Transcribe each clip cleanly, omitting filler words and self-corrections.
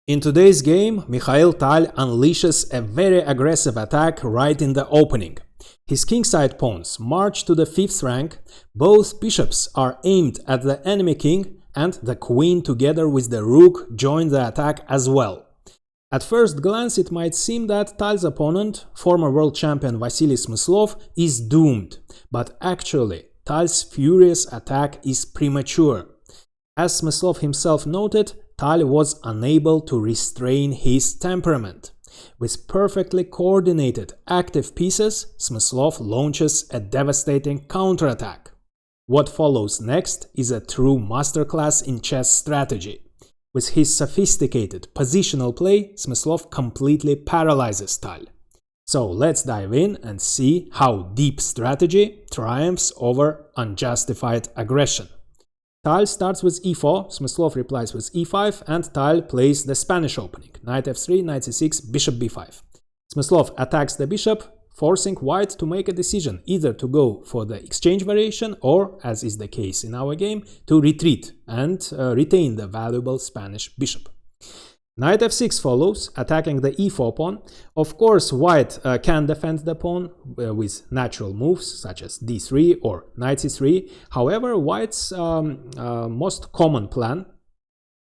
In today's game, Mikhail Tal unleashes a very aggressive attack right in the opening. His kingside pawns march to the 5th rank, both bishops are aimed at the enemy king, and the queen together with the rook join the attack as well. At first glance, it might seem that Tal's opponent, former world champion Vasily Smyslov, is doomed, but actually, Tal's furious attack is premature. As Smyslov himself noted, Tal was unable to restrain his temperament. With perfectly coordinated active pieces, Smyslov launches a devastating counterattack. What follows next is a true masterclass in chess strategy. With his sophisticated positional play, Smyslov completely paralyzes Tal. So let's dive in and see how deep strategy triumphs over unjustified aggression. Tal starts with e4, Smyslov replies with e5, and Tal plays the Spanish opening, knight f3, knight c6, bishop b5. Smyslov attacks the bishop, forcing white to make a decision, either to go for the exchange variation or, as is the case in our game, to retreat and retain the valuable Spanish bishop. Knight f6 follows, attacking the e4 pawn. Of course, white can defend the pawn with natural moves such as d3 or knight c3. However, white's most common plan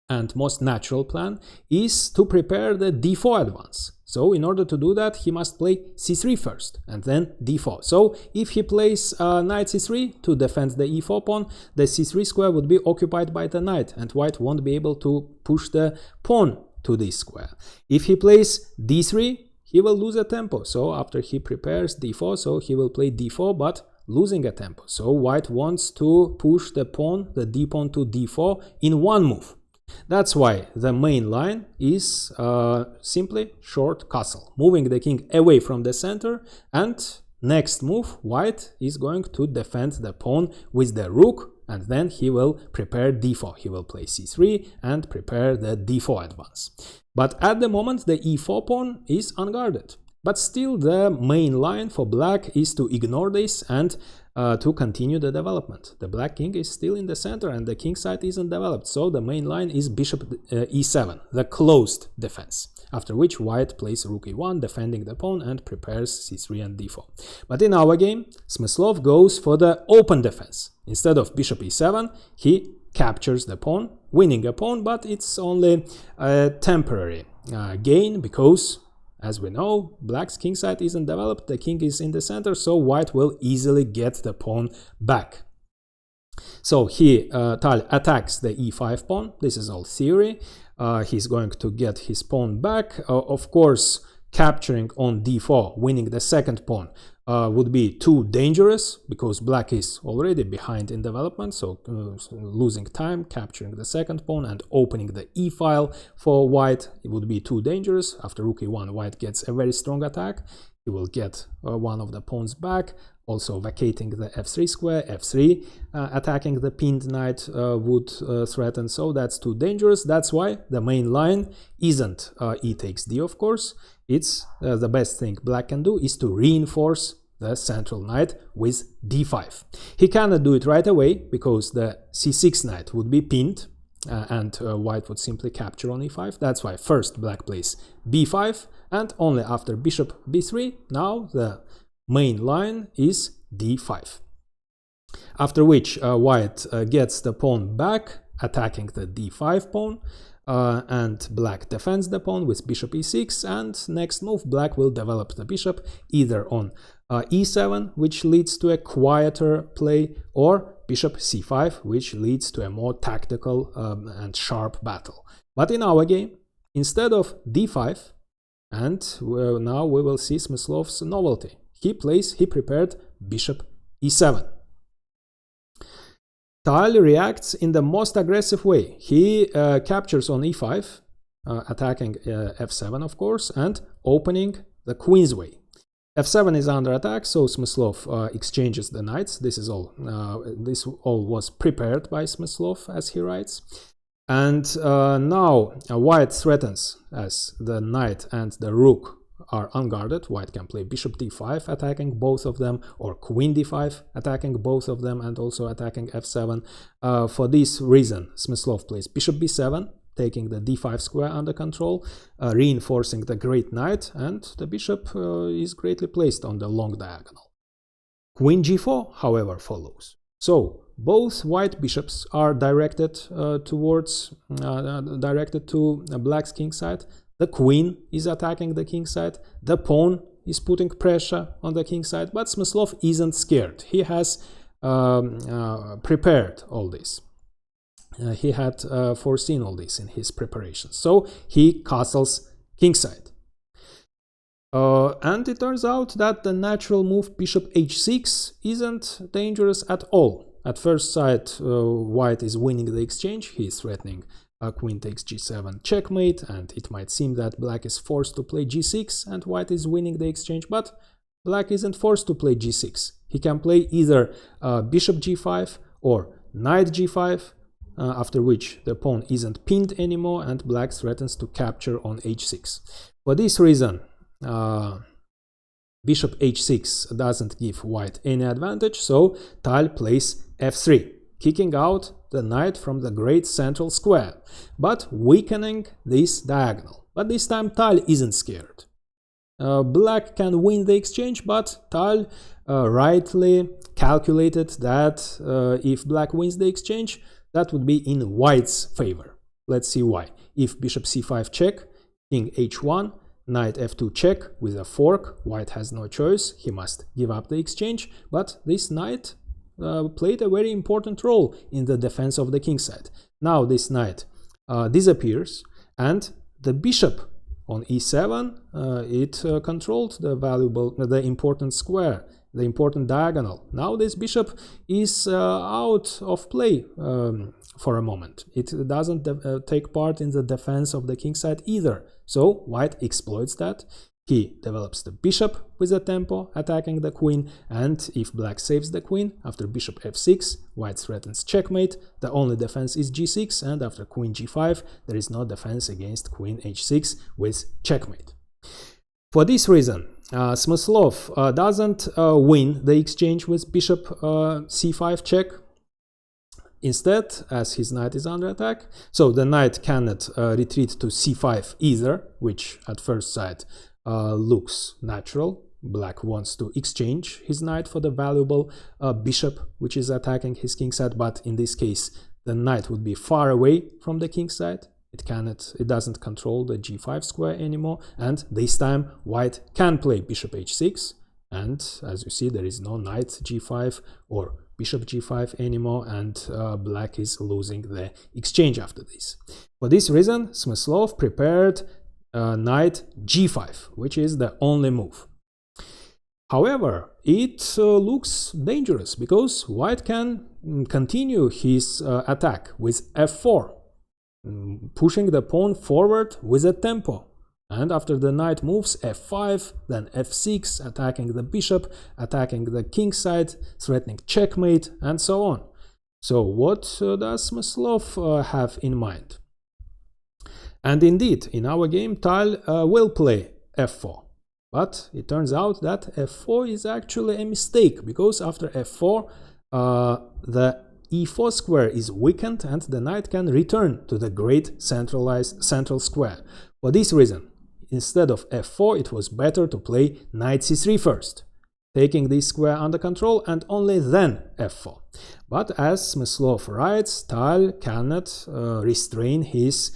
and most natural plan is to prepare the d4 advance. So in order to do that, he must play c3 first and then d4. So if he plays knight c3 to defend the e4 pawn, the c3 square would be occupied by the knight and white won't be able to push the pawn to this square. If he plays d3, he will lose a tempo. So after he prepares d4, so he will play d4 but losing a tempo. So white wants to push the pawn, the d pawn to d4 in one move. That's why the main line is simply short castle, moving the king away from the center, and next move white is going to defend the pawn with the rook, and then he will prepare d4. He will play c3 and prepare the d4 advance. But at the moment the e4 pawn is unguarded. But still the main line for black is to ignore this and to continue the development. The black king is still in the center and the king side isn't developed, so the main line is bishop e7, the closed defense, after which white plays rook e1, defending the pawn, and prepares c3 and d4. But in our game, Smyslov goes for the open defense. Instead of bishop e7, he captures the pawn, winning a pawn, but it's only a temporary gain because, as we know, black's king side isn't developed, the king is in the center, so white will easily get the pawn back. So Tal attacks the e5 pawn. This is all theory. He's going to get his pawn back. Of course, capturing on d4, winning the second pawn, would be too dangerous because black is already behind in development, so losing time, capturing the second pawn and opening the e-file for white, it would be too dangerous. After rook e1, white gets a very strong attack. He will get one of the pawns back, also vacating the f3 square, f3, attacking the pinned knight would threaten, so that's too dangerous. That's why the main line isn't e takes d, of course. It's the best thing black can do is to reinforce the central knight with d5. He cannot do it right away because the c6 knight would be pinned and white would simply capture on e5. That's why first black plays b5 and only after bishop b3, now the main line is d5. After which white gets the pawn back, attacking the d5 pawn, and black defends the pawn with bishop e6, and next move black will develop the bishop either on e7, which leads to a quieter play, or bishop c5, which leads to a more tactical and sharp battle. But in our game, instead of d5, and now we will see Smyslov's novelty. He prepared bishop e7. Tal reacts in the most aggressive way. He captures on e5, attacking f7 of course, and opening the queen's way. f7 is under attack, so Smyslov exchanges the knights. This all was prepared by Smyslov, as he writes. And now white threatens, as the knight and the rook are unguarded. White can play bishop d5, attacking both of them, or queen d5, attacking both of them, and also attacking f7. For this reason, Smyslov plays bishop b7, taking the d5 square under control, reinforcing the great knight, and the bishop is greatly placed on the long diagonal. Queen g4, however, follows. So both white bishops are directed to black's kingside. The queen is attacking the kingside. The pawn is putting pressure on the kingside, but Smyslov isn't scared. He has prepared all this. He had foreseen all this in his preparations. So he castles kingside. And it turns out that the natural move bishop h6 isn't dangerous at all. At first sight, white is winning the exchange. He is threatening queen takes g7 checkmate, and it might seem that black is forced to play g6 and white is winning the exchange, but black isn't forced to play g6. He can play either bishop g5 or knight g5, after which the pawn isn't pinned anymore and black threatens to capture on h6. For this reason, bishop h6 doesn't give white any advantage, so Tal plays f3, kicking out the knight from the great central square, but weakening this diagonal. But this time Tal isn't scared. Black can win the exchange, but Tal rightly calculated that if black wins the exchange, that would be in white's favor. Let's see why. If bishop c5 check, king h1, knight f2 check with a fork, white has no choice, he must give up the exchange, but this knight played a very important role in the defense of the kingside. Now this knight disappears, and the bishop on e7, it controlled the important square, the important diagonal. Now this bishop is out of play for a moment. It doesn't take part in the defense of the kingside either. So white exploits that. He develops the bishop with a tempo, attacking the queen, and if black saves the queen, after bishop f6, white threatens checkmate. The only defense is g6, and after queen g5, there is no defense against queen h6 with checkmate. For this reason, Smyslov doesn't win the exchange with bishop c5 check. Instead, as his knight is under attack, so the knight cannot retreat to c5 either, which at first sight looks natural. Black wants to exchange his knight for the valuable bishop, which is attacking his kingside, but in this case, the knight would be far away from the kingside. It doesn't control the g5 square anymore, and this time white can play bishop h6, and as you see, there is no knight g5 or bishop g5 anymore, and black is losing the exchange after this. For this reason, Smyslov prepared knight g5, which is the only move. However, it looks dangerous because white can continue his attack with f4, pushing the pawn forward with a tempo. And after the knight moves f5, then f6, attacking the bishop, attacking the kingside, threatening checkmate, and so on. So what does Smyslov have in mind? And indeed, in our game, Tal will play f4. But it turns out that f4 is actually a mistake, because after f4, the e4 square is weakened and the knight can return to the great central square. For this reason, instead of f4, it was better to play knight c3 first, taking this square under control, and only then f4. But as Smyslov writes, Tal cannot restrain his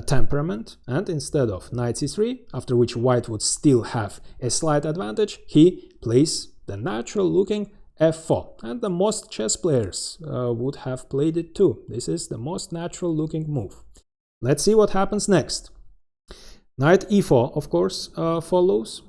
temperament, and instead of knight c3, after which white would still have a slight advantage, he plays the natural-looking f4, and the most chess players would have played it too. This is the most natural-looking move. Let's see what happens next. Knight e4, of course, follows.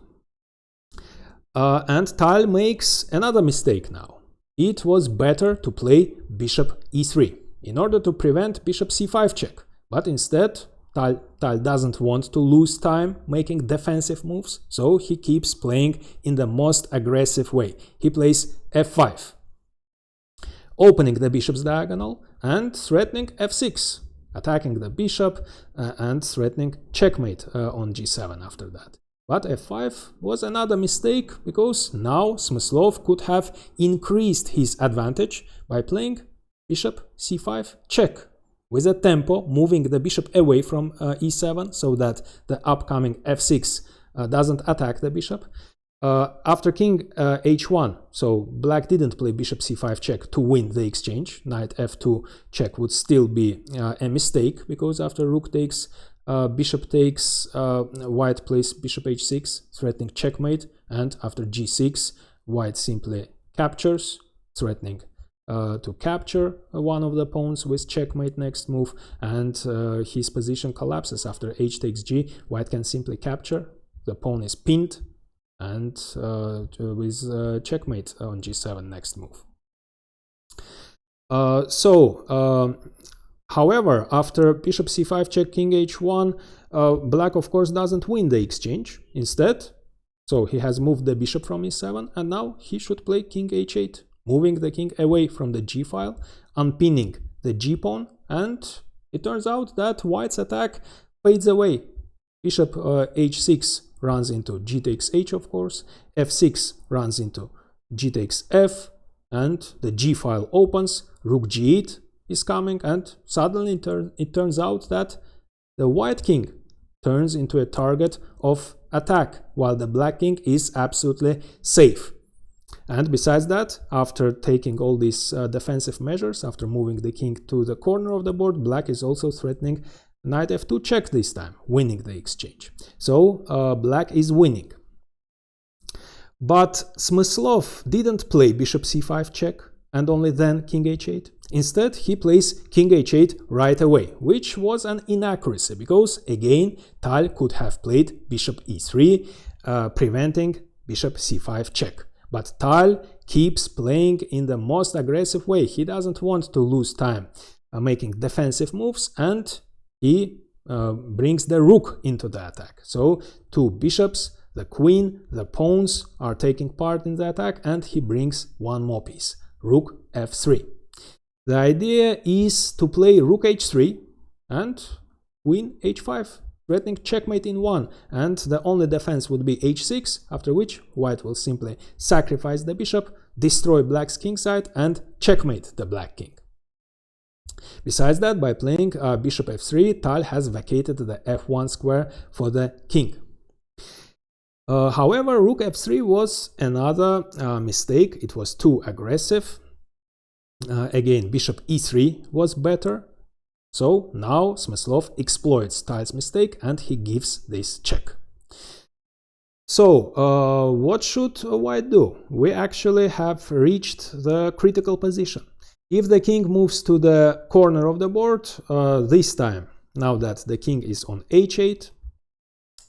And Tal makes another mistake now. It was better to play bishop e3 in order to prevent bishop c5 check. But instead, Tal doesn't want to lose time making defensive moves, so he keeps playing in the most aggressive way. He plays f5, opening the bishop's diagonal and threatening f6, attacking the bishop and threatening checkmate on g7 after that. But f5 was another mistake, because now Smyslov could have increased his advantage by playing bishop c5 check, with a tempo, moving the bishop away from e7 so that the upcoming f6 doesn't attack the bishop. After king h1, so black didn't play bishop c5 check to win the exchange. Knight f2 check would still be a mistake, because after rook takes, bishop takes, white plays bishop h6, threatening checkmate, and after g6, white simply captures, threatening to capture one of the pawns with checkmate next move, and his position collapses. After h takes g, white can simply capture, the pawn is pinned, and with checkmate on g7 next move. However, after bishop c5 check, king h1, black of course doesn't win the exchange. Instead, so he has moved the bishop from e7, and now he should play king h8, moving the king away from the g file, unpinning the g pawn, and it turns out that white's attack fades away. Bishop h6 runs into g takes h, of course, f6 runs into g takes f, and the g file opens, rook g8 is coming, and suddenly it turns out that the white king turns into a target of attack, while the black king is absolutely safe. And besides that, after taking all these defensive measures, after moving the king to the corner of the board, black is also threatening knight f2 check this time, winning the exchange. So black is winning. But Smyslov didn't play bishop c5 check and only then king h8. Instead, he plays king h8 right away, which was an inaccuracy, because again Tal could have played bishop e3, preventing bishop c5 check. But Tal keeps playing in the most aggressive way. He doesn't want to lose time making defensive moves, and he brings the rook into the attack. So two bishops, the queen, the pawns are taking part in the attack, and he brings one more piece, rook f3. The idea is to play rook h3 and queen h5, threatening checkmate in one, and the only defense would be h6, after which white will simply sacrifice the bishop, destroy black's kingside, and checkmate the black king. Besides that, by playing bishop f3, Tal has vacated the f1 square for the king. However, rook f3 was another mistake. It was too aggressive. Again, bishop e3 was better. So now Smyslov exploits Tal's mistake and he gives this check. So what should white do? We actually have reached the critical position. If the king moves to the corner of the board, this time, now that the king is on h8,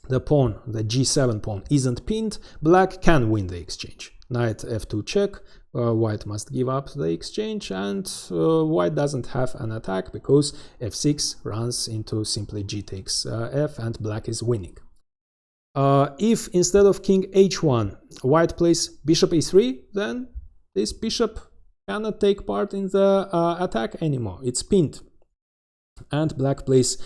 the pawn, the g7 pawn, isn't pinned, black can win the exchange. Knight f2 check, white must give up the exchange, and white doesn't have an attack because f6 runs into simply g takes f, and black is winning. If instead of king h1, white plays bishop e3, then this bishop cannot take part in the attack anymore. It's pinned. And black plays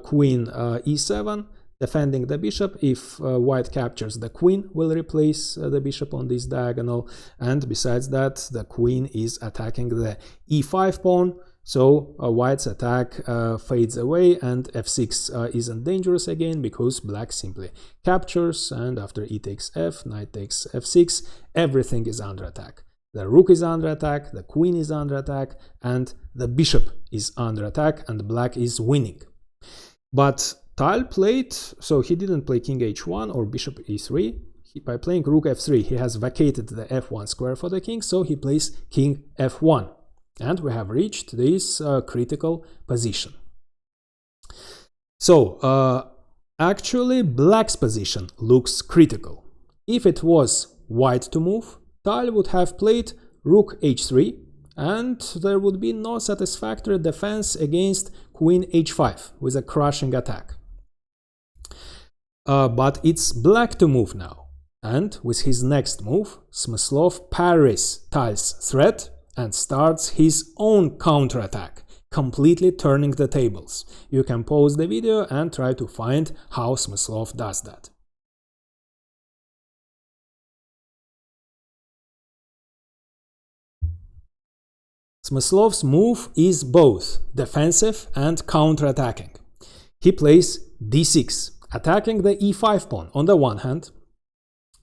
queen e7, defending the bishop. If white captures, the queen will replace the bishop on this diagonal, and besides that, the queen is attacking the e5 pawn, so white's attack fades away, and f6 isn't dangerous again because black simply captures, and after e takes f, knight takes f6, everything is under attack. The rook is under attack, the queen is under attack, and the bishop is under attack, and black is winning. But Tal played, so he didn't play king h1 or bishop e3. By playing rook f3, he has vacated the f1 square for the king, so he plays king f1. And we have reached this critical position. So, actually, black's position looks critical. If it was white to move, Tal would have played rook h3, and there would be no satisfactory defense against queen h5 with a crushing attack. But it's black to move now, and with his next move, Smyslov parries Tal's threat and starts his own counterattack, completely turning the tables. You can pause the video and try to find how Smyslov does that. Smyslov's move is both defensive and counter-attacking. He plays d6, attacking the e5 pawn on the one hand.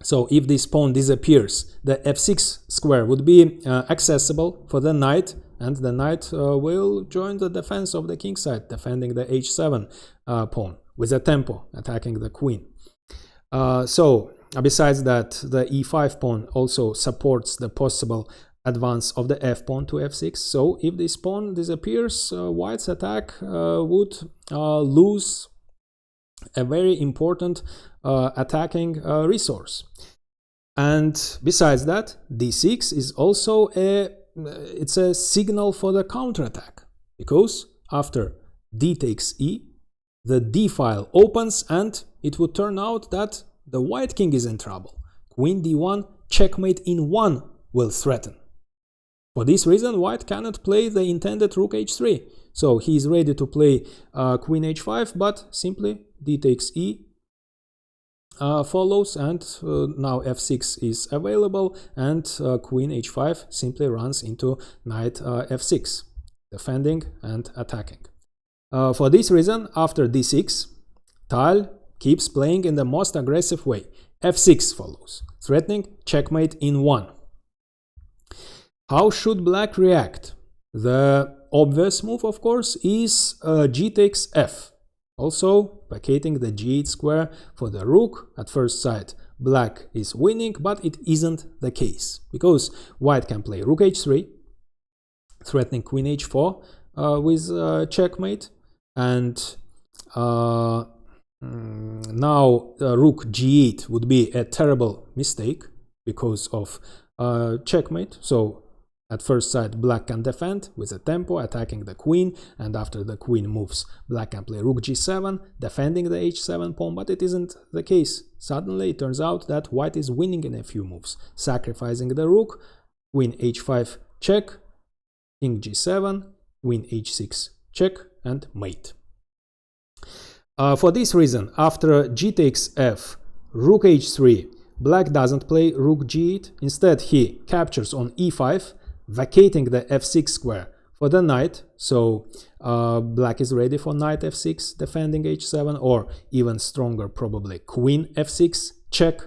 So if this pawn disappears, the f6 square would be accessible for the knight, and the knight will join the defense of the kingside, defending the h7 pawn with a tempo, attacking the queen. So besides that, the e5 pawn also supports the possible advance of the f pawn to f6. So if this pawn disappears, white's attack would lose a very important attacking resource. And besides that, d6 is also it's a signal for the counterattack, because after d takes e, the d file opens, and it would turn out that the white king is in trouble. Queen d1, checkmate in 1 will threaten. For this reason, white cannot play the intended rook h3. So he is ready to play queen h5, but simply d takes e follows, and now f6 is available, and queen h5 simply runs into knight f6, defending and attacking. For this reason, after d6, Tal keeps playing in the most aggressive way. f6 follows, threatening checkmate in 1. How should black react? The obvious move, of course, is g takes f, also vacating the g8 square for the rook. At first sight, black is winning, but it isn't the case, because white can play rook h3, threatening queen h4 with checkmate, and now rook g8 would be a terrible mistake because of checkmate. So at first sight, black can defend with a tempo, attacking the queen, and after the queen moves, black can play rook g7, defending the h7 pawn, but it isn't the case. Suddenly it turns out that white is winning in a few moves, sacrificing the rook, queen h5 check, king g7, queen h6 check, and mate. For this reason, after g takes f, rook h3, black doesn't play rook g8. Instead, he captures on e5, vacating the f6 square for the knight. So black is ready for knight f6, defending h7, or even stronger probably queen f6 check,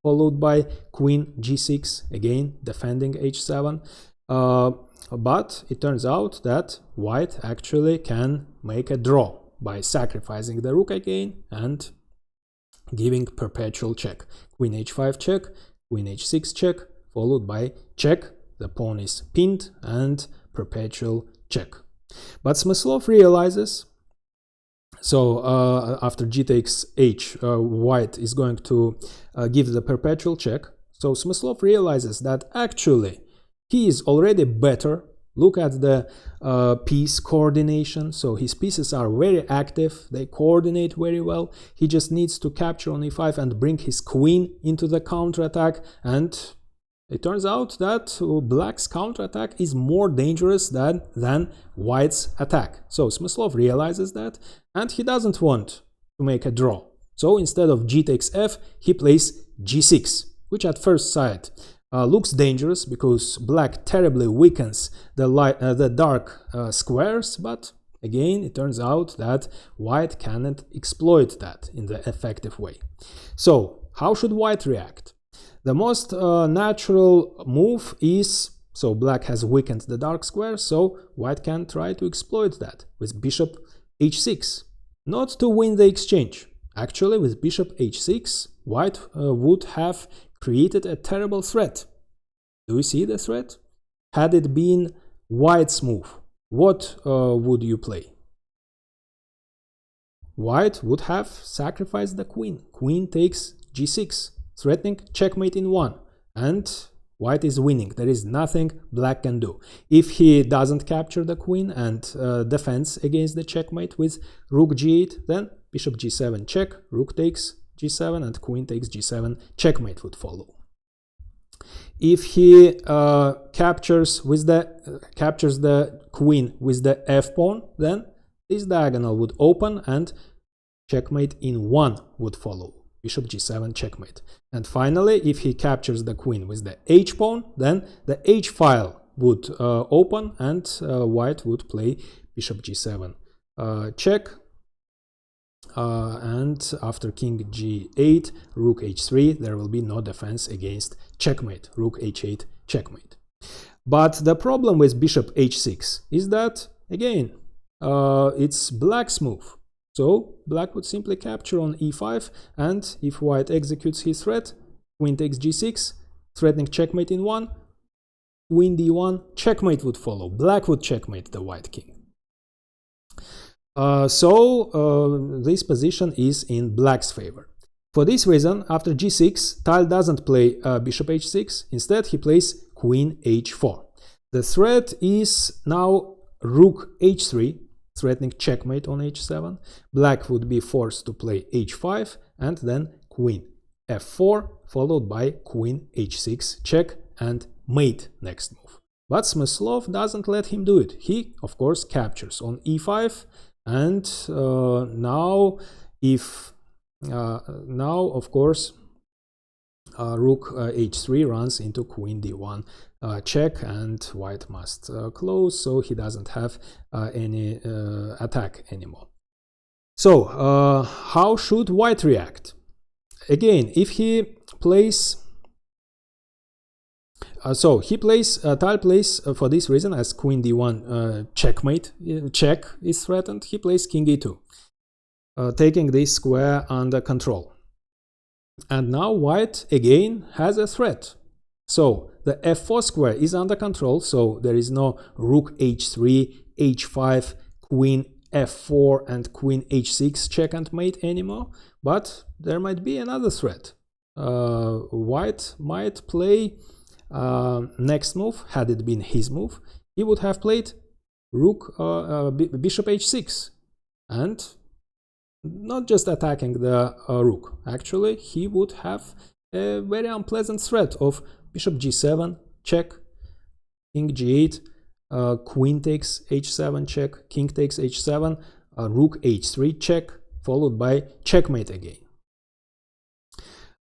followed by queen g6, again defending h7. But it turns out that white actually can make a draw by sacrificing the rook again and giving perpetual check. Queen h5 check, queen h6 check, followed by check. The pawn is pinned, and perpetual check. But Smyslov realizes, so after g takes h, white is going to give the perpetual check. So Smyslov realizes that actually he is already better. Look at the piece coordination. So his pieces are very active, they coordinate very well. He just needs to capture on e5 and bring his queen into the counterattack, and it turns out that black's counterattack is more dangerous than white's attack. So Smyslov realizes that, and he doesn't want to make a draw. So instead of g takes f, he plays g6, which at first sight looks dangerous because black terribly weakens the dark squares, but again, it turns out that white cannot exploit that in the effective way. So how should white react? The most natural move is, so black has weakened the dark square, so white can try to exploit that with bishop h6, not to win the exchange. Actually, with bishop h6, white would have created a terrible threat. Do you see the threat? Had it been white's move, what would you play? White would have sacrificed the queen. Queen takes g6. Threatening checkmate in 1, and white is winning. There is nothing black can do. If he doesn't capture the queen and defends against the checkmate with rook g8, then bishop g7 check, rook takes g7, and queen takes g7, checkmate would follow. If he captures the queen with the f pawn, then this diagonal would open and checkmate in 1 would follow. Bishop g7 checkmate. And finally, if he captures the queen with the h pawn, then the h file would open, and white would play bishop g7 check, and after king g8, rook h3, there will be no defense against checkmate, rook h8 checkmate. But the problem with bishop h6 is that, again, it's black's move. So black would simply capture on e5, and if white executes his threat, queen takes g6, threatening checkmate in 1, queen d1, checkmate would follow. Black would checkmate the white king. This position is in black's favor. For this reason, after g6, Tal doesn't play bishop h6. Instead, he plays queen h4. The threat is now rook h3, threatening checkmate on h7. Black would be forced to play h5, and then queen f4, followed by queen h6 check and mate next move. But Smyslov doesn't let him do it. He, of course, captures on e5, and now of course, rook h3 runs into queen d1 check, and white must close, so he doesn't have any attack anymore. So how should white react? Again, if he plays Tal plays for this reason, as queen d1 checkmate check is threatened, he plays king e2, taking this square under control. And now white again has a threat. So the f4 square is under control, so there is no rook h3, h5, queen f4 and queen h6 check and mate anymore, but there might be another threat. White might play next move. Had it been his move, he would have played rook bishop h6, and not just attacking the rook. Actually, he would have a very unpleasant threat of bishop g7 check, king g8, queen takes h7 check, king takes h7, rook h3 check, followed by checkmate again.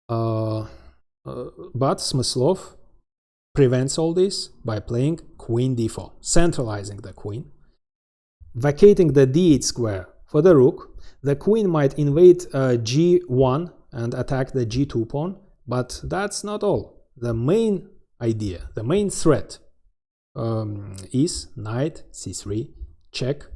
But Smyslov prevents all this by playing queen d4, centralizing the queen, vacating the d8 square for the rook. The queen might invade g1 and attack the g2 pawn, but that's not all. The main idea, the main threat is knight c3 check,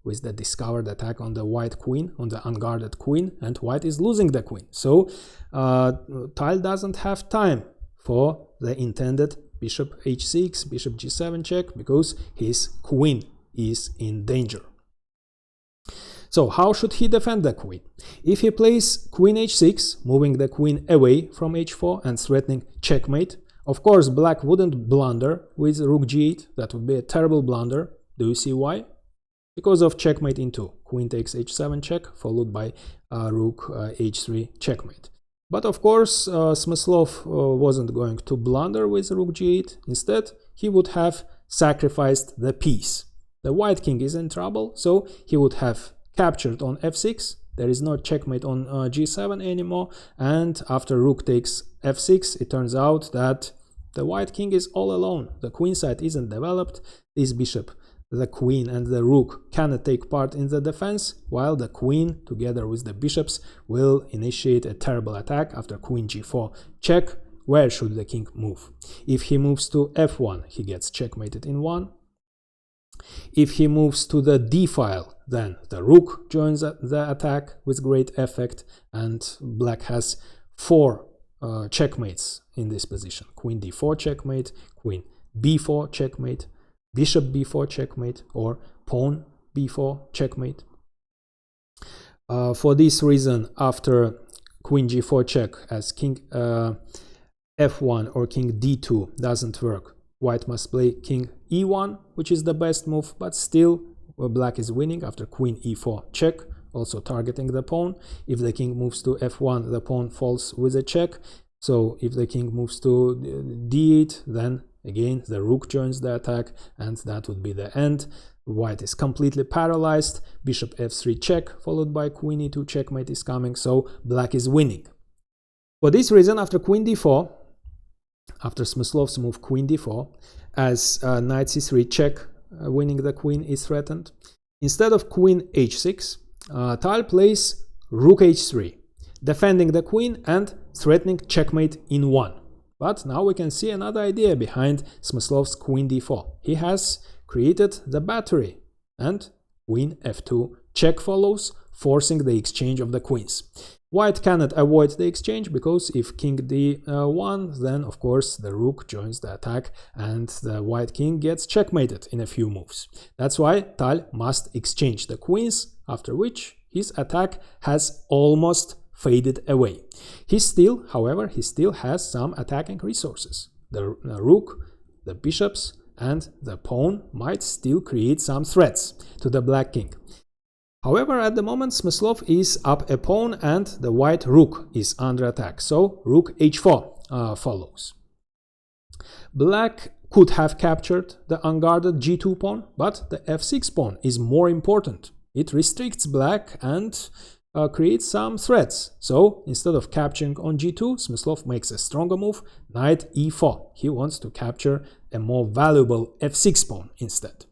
with the discovered attack on the white queen, on the unguarded queen, and white is losing the queen. So Tal doesn't have time for the intended bishop h6, bishop g7 check, because his queen is in danger. So how should he defend the queen? If he plays queen h6, moving the queen away from h4 and threatening checkmate, of course black wouldn't blunder with rook g8. That would be a terrible blunder. Do you see why? Because of checkmate in 2. Queen takes h7 check, followed by rook h3 checkmate. But of course Smyslov wasn't going to blunder with rook g8. Instead, he would have sacrificed the piece. The white king is in trouble, so he would have captured on f6. There is no checkmate on g7 anymore, and after rook takes f6, it turns out that the white king is all alone. The queen side isn't developed. This bishop, the queen and the rook cannot take part in the defense, while the queen together with the bishops will initiate a terrible attack after queen g4 check. Where should the king move? If he moves to f1, he gets checkmated in 1. If he moves to the d file, then the rook joins the attack with great effect, and black has 4 checkmates in this position. Queen d4 checkmate, queen b4 checkmate, bishop b4 checkmate, or pawn b4 checkmate. For this reason, after queen g4 check, as king f1 or king d2 doesn't work, white must play king e1, which is the best move, but still black is winning after queen e4 check, also targeting the pawn. If the king moves to f1, the pawn falls with a check. So if the king moves to d8, then again the rook joins the attack, and that would be the end. White is completely paralyzed. Bishop f3 check, followed by queen e2 checkmate is coming, so black is winning. For this reason, after queen d4, after Smyslov's move queen d4, as knight c3 check, winning the queen is threatened. Instead of queen h6, Tal plays rook h3, defending the queen and threatening checkmate in 1. But now we can see another idea behind Smyslov's queen d4. He has created the battery, and queen f2 check follows, forcing the exchange of the queens. White cannot avoid the exchange, because if king d1, then of course the rook joins the attack and the white king gets checkmated in a few moves. That's why Tal must exchange the queens, after which his attack has almost faded away. However, he still has some attacking resources. The rook, the bishops, and the pawn might still create some threats to the black king. However, at the moment Smyslov is up a pawn and the white rook is under attack, so rook h4 follows. Black could have captured the unguarded g2 pawn, but the f6 pawn is more important. It restricts black and creates some threats. So instead of capturing on g2, Smyslov makes a stronger move, knight e4. He wants to capture a more valuable f6 pawn instead.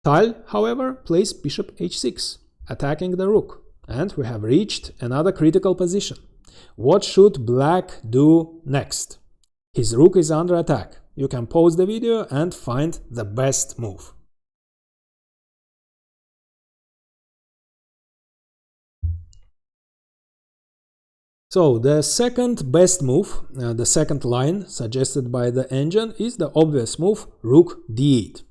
Tal, however, plays bishop h6, attacking the rook, and we have reached another critical position. What should black do next? His rook is under attack. You can pause the video and find the best move. So the second best move, the second line suggested by the engine, is the obvious move rook d8.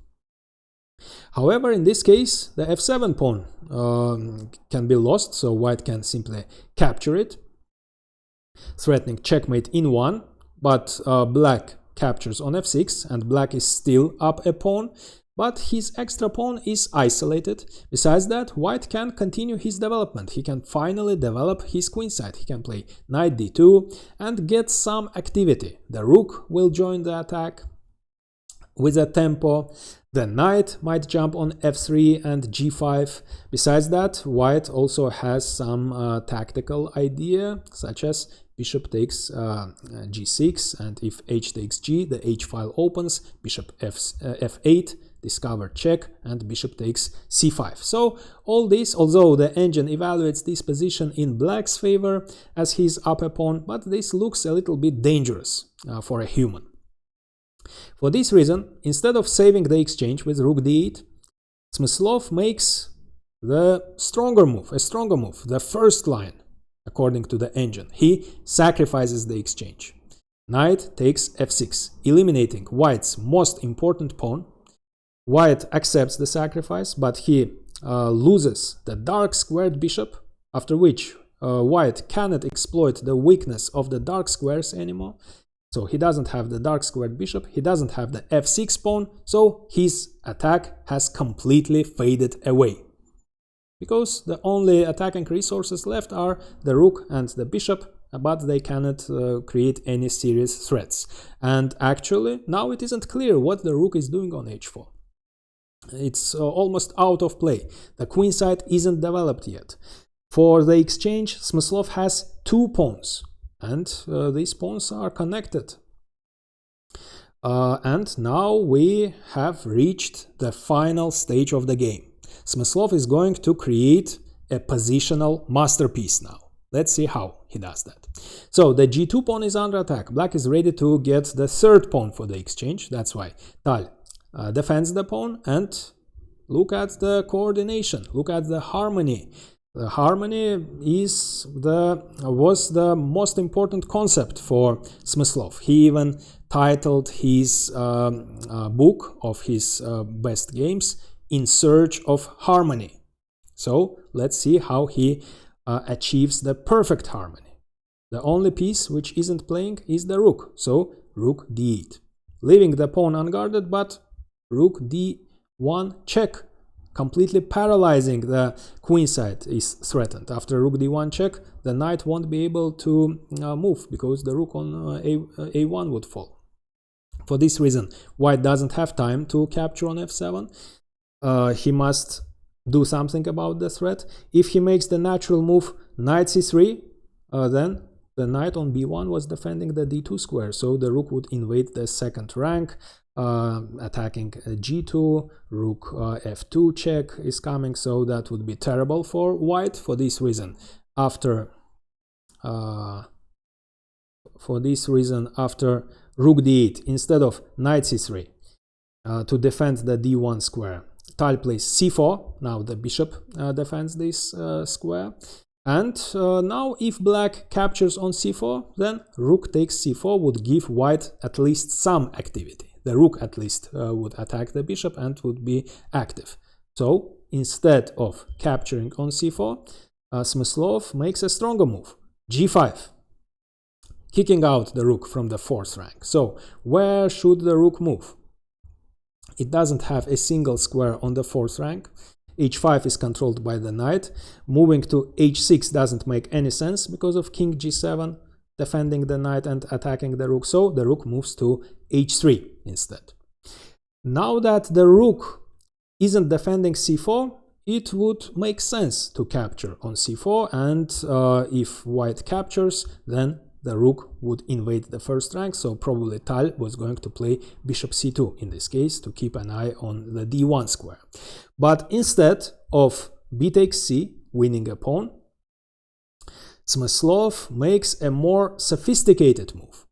However, in this case, the f7 pawn can be lost, so white can simply capture it, threatening checkmate in 1, but black captures on f6, and black is still up a pawn, but his extra pawn is isolated. Besides that, white can continue his development. He can finally develop his queenside. He can play knight d2 and get some activity. The rook will join the attack with a tempo. The knight might jump on f3 and g5. Besides that, white also has some tactical idea, such as bishop takes g6, and if h takes g, the h file opens, bishop f8, discover check, and bishop takes c5. So all this, although the engine evaluates this position in black's favor as his upper pawn, but this looks a little bit dangerous for a human. For this reason, instead of saving the exchange with rook d8, Smyslov makes the stronger move, the first line, according to the engine. He sacrifices the exchange. Knight takes f6, eliminating white's most important pawn. White accepts the sacrifice, but he loses the dark squared bishop, after which white cannot exploit the weakness of the dark squares anymore. So he doesn't have the dark squared bishop, he doesn't have the f6 pawn, so his attack has completely faded away. Because the only attacking resources left are the rook and the bishop, but they cannot create any serious threats. And actually, now it isn't clear what the rook is doing on h4. It's almost out of play. The queenside isn't developed yet. For the exchange, Smyslov has two pawns, and these pawns are connected. And now we have reached the final stage of the game. Smyslov is going to create a positional masterpiece now. Let's see how he does that. So the g2 pawn is under attack. Black is ready to get the third pawn for the exchange. That's why Tal defends the pawn, and look at the coordination, look at the harmony. The harmony was the most important concept for Smyslov. He even titled his book of his best games In Search of Harmony. So let's see how he achieves the perfect harmony. The only piece which isn't playing is the rook, so rook d8, leaving the pawn unguarded, but rook d1 check, completely paralyzing the queenside is threatened. After rook d1 check, the knight won't be able to move, because the rook on a1 would fall. For this reason, white doesn't have time to capture on f7. He must do something about the threat. If he makes the natural move knight c3, then the knight on b1 was defending the d2 square, so the rook would invade the second rank, attacking g2, rook f2 check is coming, so that would be terrible for white. For this reason, after rook d8, instead of knight c3, to defend the d1 square, Tal plays c4. Now the bishop defends this square. And now if black captures on c4, then rook takes c4 would give white at least some activity. The rook at least would attack the bishop and would be active. So instead of capturing on c4, Smyslov makes a stronger move, g5, kicking out the rook from the fourth rank. So where should the rook move? It doesn't have a single square on the fourth rank. h5 is controlled by the knight. Moving to h6 doesn't make any sense because of king g7 defending the knight and attacking the rook. So the rook moves to h3 instead. Now that the rook isn't defending c4, it would make sense to capture on c4, and if white captures, then the rook would invade the first rank, so probably Tal was going to play bishop c2 in this case to keep an eye on the d1 square. But instead of b takes c, winning a pawn, Smyslov makes a more sophisticated move.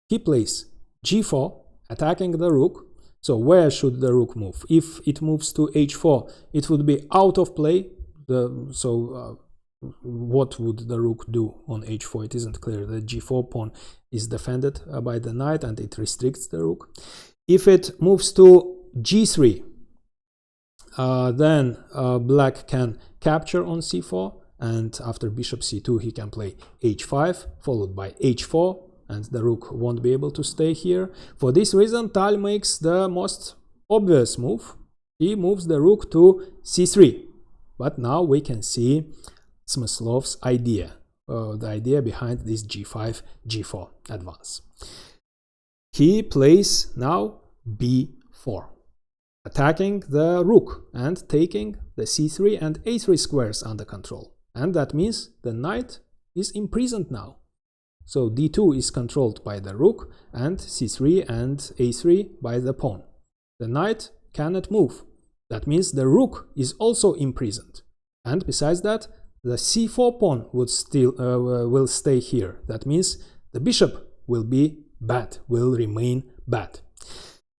He plays g4, attacking the rook. So where should the rook move? If it moves to h4, it would be out of play. What would the rook do on h4? It isn't clear. The g4 pawn is defended by the knight and it restricts the rook. If it moves to g3, then black can capture on c4, and after bishop c2 he can play h5 followed by h4, and the rook won't be able to stay here. For this reason, Tal makes the most obvious move. He moves the rook to c3. But now we can see Smyslov's idea, the idea behind this g5, g4 advance. He plays now b4, attacking the rook and taking the c3 and a3 squares under control. And that means the knight is imprisoned now. So d2 is controlled by the rook and c3 and a3 by the pawn. The knight cannot move. That means the rook is also imprisoned. And besides that, the c4 pawn would will stay here. That means the bishop will be bad, will remain bad.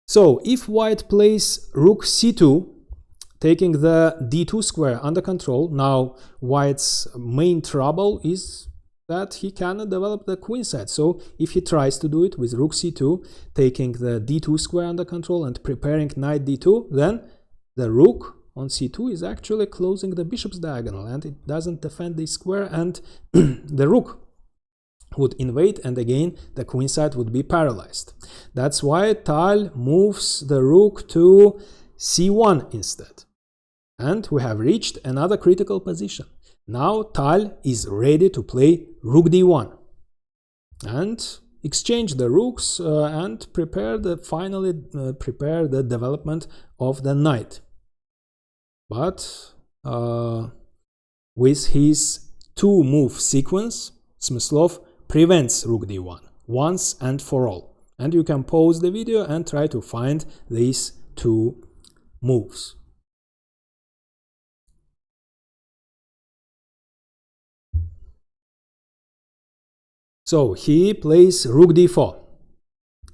So if white plays rook c2, taking the d2 square under control, now white's main trouble is that he cannot develop the queen side. So if he tries to do it with rook c2, taking the d2 square under control and preparing knight d2, then the rook on c2 is actually closing the bishop's diagonal and it doesn't defend this square, and the rook would invade, and again the queen side would be paralyzed. That's why Tal moves the rook to c1 instead. And we have reached another critical position. Now Tal is ready to play rook d1 and exchange the rooks and finally prepare the development of the knight. But with his two-move sequence, Smyslov prevents rook d1 once and for all. And you can pause the video and try to find these two moves. So he plays rook d4,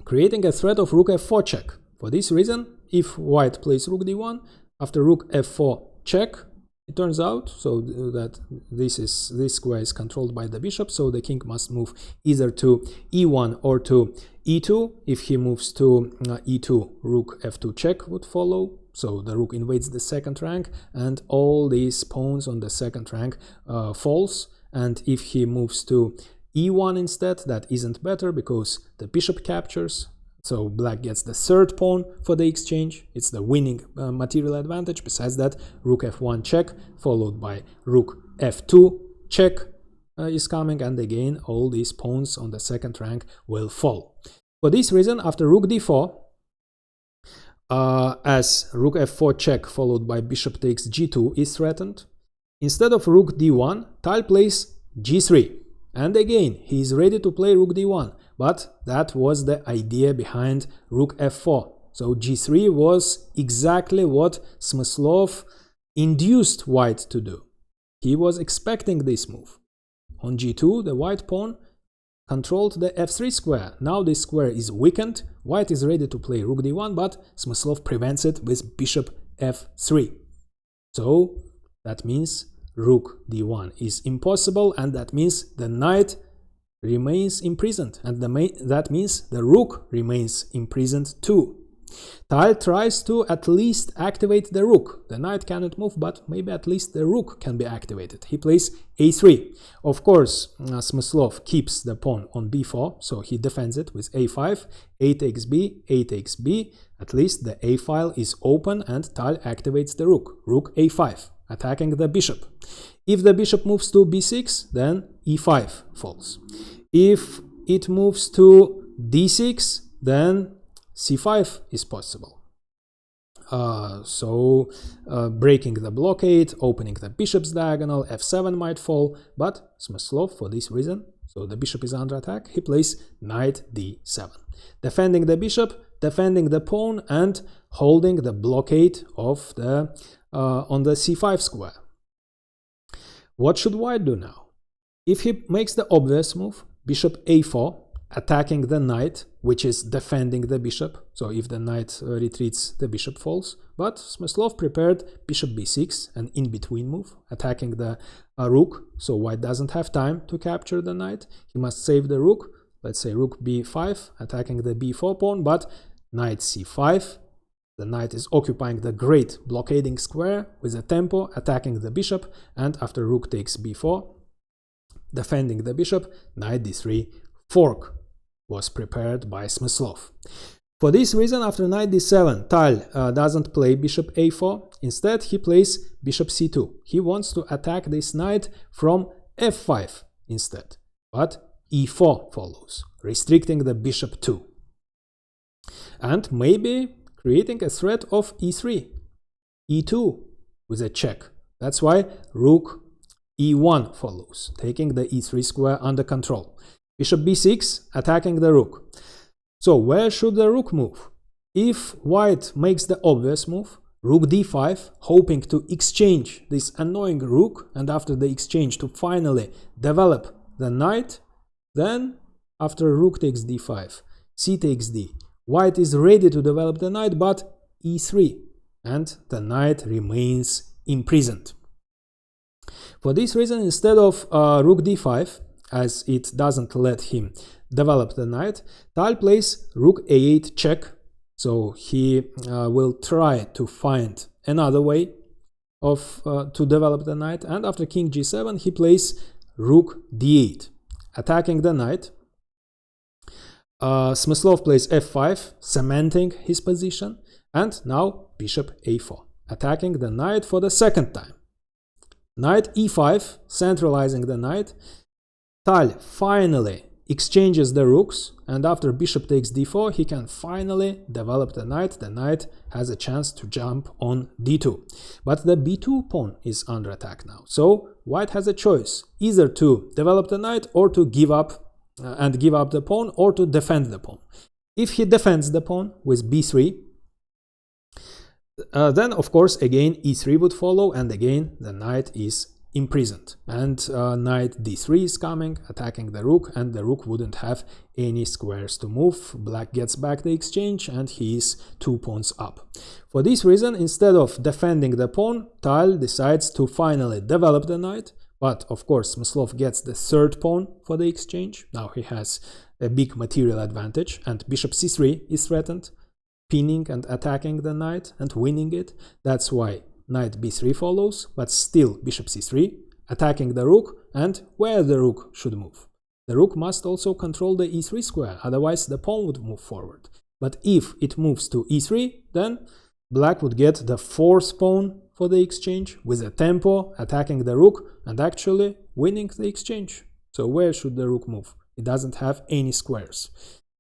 creating a threat of rook f4 check. For this reason, if white plays rook d1, after rook f4 check, it turns out so that this square is controlled by the bishop, so the king must move either to e1 or to e2. If he moves to e2, rook f2 check would follow, so the rook invades the second rank and all these pawns on the second rank falls. And if he moves to e1 instead, that isn't better because the bishop captures. So black gets the third pawn for the exchange. It's the winning material advantage. Besides that, rook f1 check followed by rook f2 check is coming, and again all these pawns on the second rank will fall. For this reason, after rook d4, as rook f4 check followed by bishop takes g2 is threatened, instead of rook d1, Tal plays g3. and again he is ready to play rook d1, but that was the idea behind rook f4. So g3 was exactly what Smyslov induced white to do. He was expecting this move. On g2, the white pawn controlled the f3 square. Now this square is weakened. White is ready to play rook d1, but Smyslov prevents it with bishop f3. So that means rook d1 is impossible, and that means the knight remains imprisoned, and that means the rook remains imprisoned too. Tal tries to at least activate the rook. The knight cannot move, but maybe at least the rook can be activated. He plays a3. Of course, Smyslov keeps the pawn on b4, so he defends it with a5, a takes b, a takes b. At least the a file is open, and Tal activates the rook. Rook a5, attacking the bishop. If the bishop moves to b6, then e5 falls. If it moves to d6, then c5 is possible. Breaking the blockade, opening the bishop's diagonal, f7 might fall, but Smyslov, for this reason, so the bishop is under attack, he plays knight d7, defending the bishop, defending the pawn, and holding the blockade of the on the c5 square. What should white do now? If he makes the obvious move, bishop a4, attacking the knight, which is defending the bishop, so if the knight retreats, the bishop falls. But Smyslov prepared bishop b6, an in-between move, attacking the rook, so white doesn't have time to capture the knight. He must save the rook, let's say rook b5, attacking the b4 pawn, but knight c5. The knight is occupying the great blockading square with a tempo, attacking the bishop, and after rook takes b4, defending the bishop, knight d3, fork was prepared by Smyslov. For this reason, after knight d7, Tal doesn't play bishop a4. Instead, he plays bishop c2. He wants to attack this knight from f5 instead, but e4 follows, restricting the bishop too, and maybe creating a threat of e3, e2 with a check. That's why rook e1 follows, taking the e3 square under control. Bishop b6, attacking the rook. So where should the rook move? If white makes the obvious move, rook d5, hoping to exchange this annoying rook, and after the exchange to finally develop the knight, then after rook takes d5, c takes d, white is ready to develop the knight, but e3, and the knight remains imprisoned. For this reason, instead of rook d5, as it doesn't let him develop the knight, Tal plays rook a8 check, so he will try to find another way of to develop the knight, and after king g7 he plays rook d8, attacking the knight. Smyslov plays f5, cementing his position, and now bishop a4, attacking the knight for the second time. Knight e5, centralizing the knight. Tal finally exchanges the rooks, and after bishop takes d4, he can finally develop the knight. The knight has a chance to jump on d2. But the b2 pawn is under attack now, so white has a choice, either to develop the knight or to give up the pawn, or to defend the pawn. If he defends the pawn with b3, then of course again e3 would follow, and again the knight is imprisoned, and knight d3 is coming, attacking the rook, and the rook wouldn't have any squares to move. Black gets back the exchange, and he is 2 pawns up. For this reason, instead of defending the pawn, Tal decides to finally develop the knight, but of course Smyslov gets the third pawn for the exchange. Now he has a big material advantage, and bishop c3 is threatened, pinning and attacking the knight and winning it. That's why knight b3 follows, but still bishop c3, attacking the rook, and where the rook should move. The rook must also control the e3 square, otherwise the pawn would move forward. But if it moves to e3, then black would get the fourth pawn for the exchange with a tempo, attacking the rook and actually winning the exchange. So where should the rook move? It doesn't have any squares.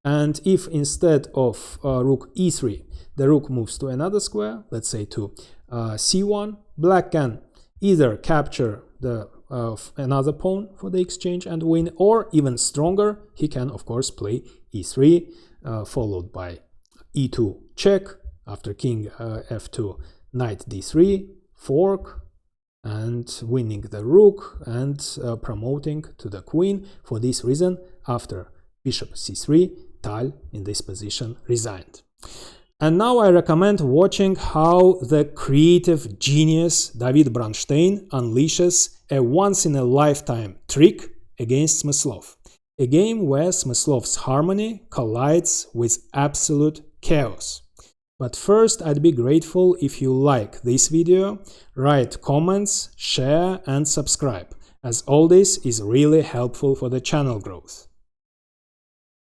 And if instead of rook e3, the rook moves to another square, let's say to c1, black can either capture the another pawn for the exchange and win, or even stronger, he can of course play e3, followed by e2 check, after king f2, knight d3, fork, and winning the rook and promoting to the queen. For this reason, after bishop c3, Tal in this position resigned. And now I recommend watching how the creative genius David Bronstein unleashes a once-in-a-lifetime trick against Smyslov. A game where Smyslov's harmony collides with absolute chaos. But first, I'd be grateful if you like this video, write comments, share and subscribe, as all this is really helpful for the channel growth.